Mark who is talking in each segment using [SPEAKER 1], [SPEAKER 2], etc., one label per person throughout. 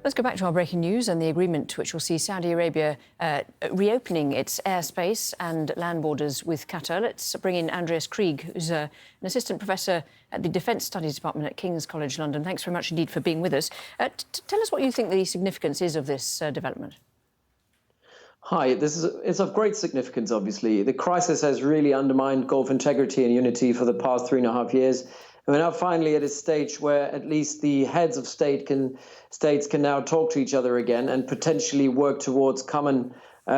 [SPEAKER 1] Let's go back to our breaking news and the agreement which will see Saudi Arabia reopening its airspace and land borders with Qatar. Let's bring in Andreas Krieg, who's an assistant professor at the Defence Studies Department at King's College London. Thanks very much indeed for being with us. Tell us what you think the significance is of this development.
[SPEAKER 2] Hi, it's of great significance, obviously. The crisis has really undermined Gulf integrity and unity for the past 3.5 years. And we're now finally at a stage where at least the heads of states can now talk to each other again and potentially work towards common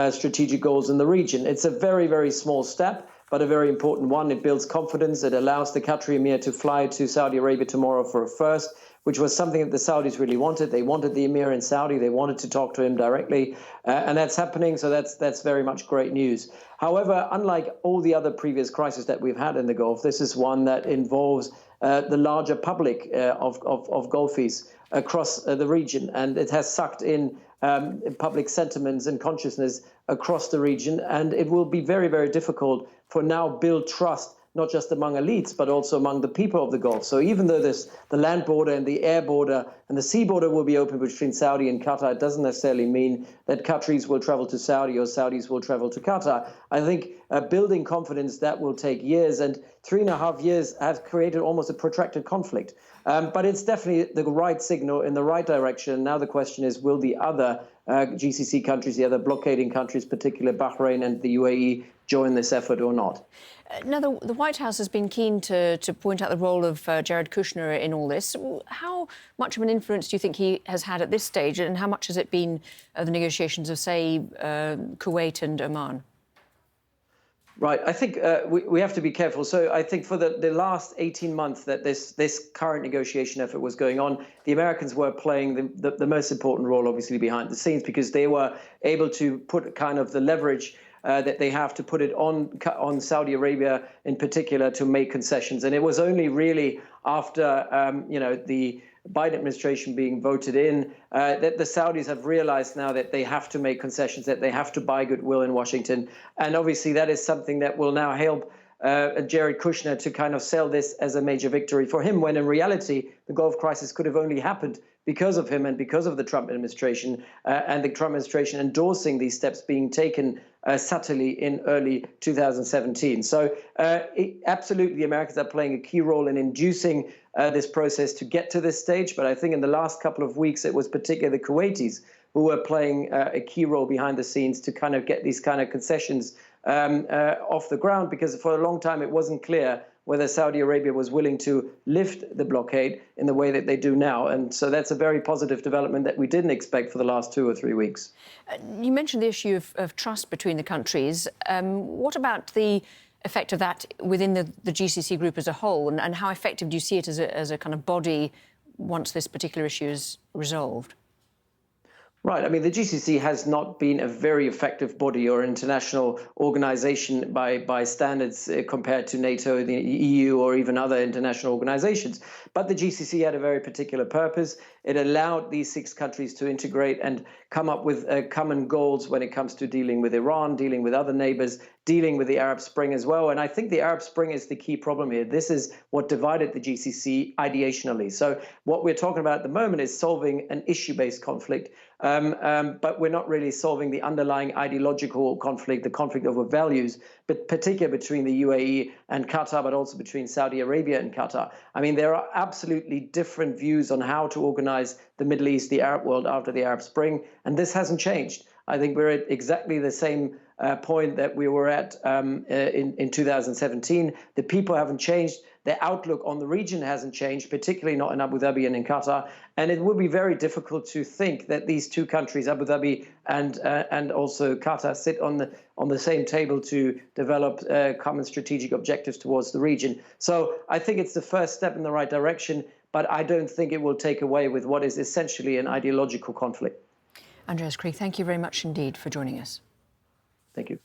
[SPEAKER 2] strategic goals in the region. It's a very, very small step, but a very important one. It builds confidence. It allows the Qatari Emir to fly to Saudi Arabia tomorrow for a first, which was something that the Saudis really wanted. They wanted the Emir in Saudi. They wanted to talk to him directly, and that's happening. So that's very much great news. However, unlike all the other previous crises that we've had in the Gulf, this is one that involves the larger public of Gulfies across the region, and it has sucked in public sentiments and consciousness across the region, and it will be very, very difficult for now build trust, not just among elites, but also among the people of the Gulf. So even though the land border and the air border and the sea border will be open between Saudi and Qatar, it doesn't necessarily mean that Qataris will travel to Saudi or Saudis will travel to Qatar. I think building confidence, that will take years, and 3.5 years have created almost a protracted conflict. But it's definitely the right signal in the right direction. Now the question is, will the other GCC countries, the other blockading countries, particularly Bahrain and the UAE, join this effort or not?
[SPEAKER 1] Now, the White House has been keen to point out the role of Jared Kushner in all this. How much of an influence do you think he has had at this stage, and how much has it been the negotiations of, say, Kuwait and Oman?
[SPEAKER 2] Right. I think we have to be careful. So I think for the last 18 months that this current negotiation effort was going on, the Americans were playing the most important role, obviously, behind the scenes, because they were able to put kind of the leverage that they have to put it on Saudi Arabia in particular to make concessions. And it was only really after, the Biden administration being voted in that the Saudis have realized now that they have to make concessions, that they have to buy goodwill in Washington. And obviously that is something that will now help Jared Kushner to kind of sell this as a major victory for him, when in reality the Gulf crisis could have only happened because of him and because of the Trump administration and the Trump administration endorsing these steps being taken subtly in early 2017. So absolutely, the Americans are playing a key role in inducing this process to get to this stage. But I think in the last couple of weeks, it was particularly the Kuwaitis who were playing a key role behind the scenes to kind of get these kind of concessions off the ground, because for a long time it wasn't clear whether Saudi Arabia was willing to lift the blockade in the way that they do now. And so that's a very positive development that we didn't expect for the last 2 or 3 weeks.
[SPEAKER 1] You mentioned the issue of trust between the countries. What about the effect of that within the GCC group as a whole, and how effective do you see it as a kind of body once this particular issue is resolved?
[SPEAKER 2] Right. I mean, the GCC has not been a very effective body or international organization by standards compared to NATO, the EU, or even other international organizations. But the GCC had a very particular purpose. It allowed these 6 countries to integrate and come up with common goals when it comes to dealing with Iran, dealing with other neighbors, dealing with the Arab Spring as well. And I think the Arab Spring is the key problem here. This is what divided the GCC ideationally. So what we're talking about at the moment is solving an issue-based conflict, but we're not really solving the underlying ideological conflict, the conflict over values, but particularly between the UAE and Qatar, but also between Saudi Arabia and Qatar. I mean, there are absolutely different views on how to organize the Middle East, the Arab world after the Arab Spring, and this hasn't changed. I think we're at exactly the same point that we were at in 2017. The people haven't changed. The outlook on the region hasn't changed, particularly not in Abu Dhabi and in Qatar. And it would be very difficult to think that these 2 countries, Abu Dhabi and also Qatar, sit on the same table to develop common strategic objectives towards the region. So I think it's the first step in the right direction, but I don't think it will take away with what is essentially an ideological conflict.
[SPEAKER 1] Andreas Krieg, thank you very much indeed for joining us.
[SPEAKER 2] Thank you.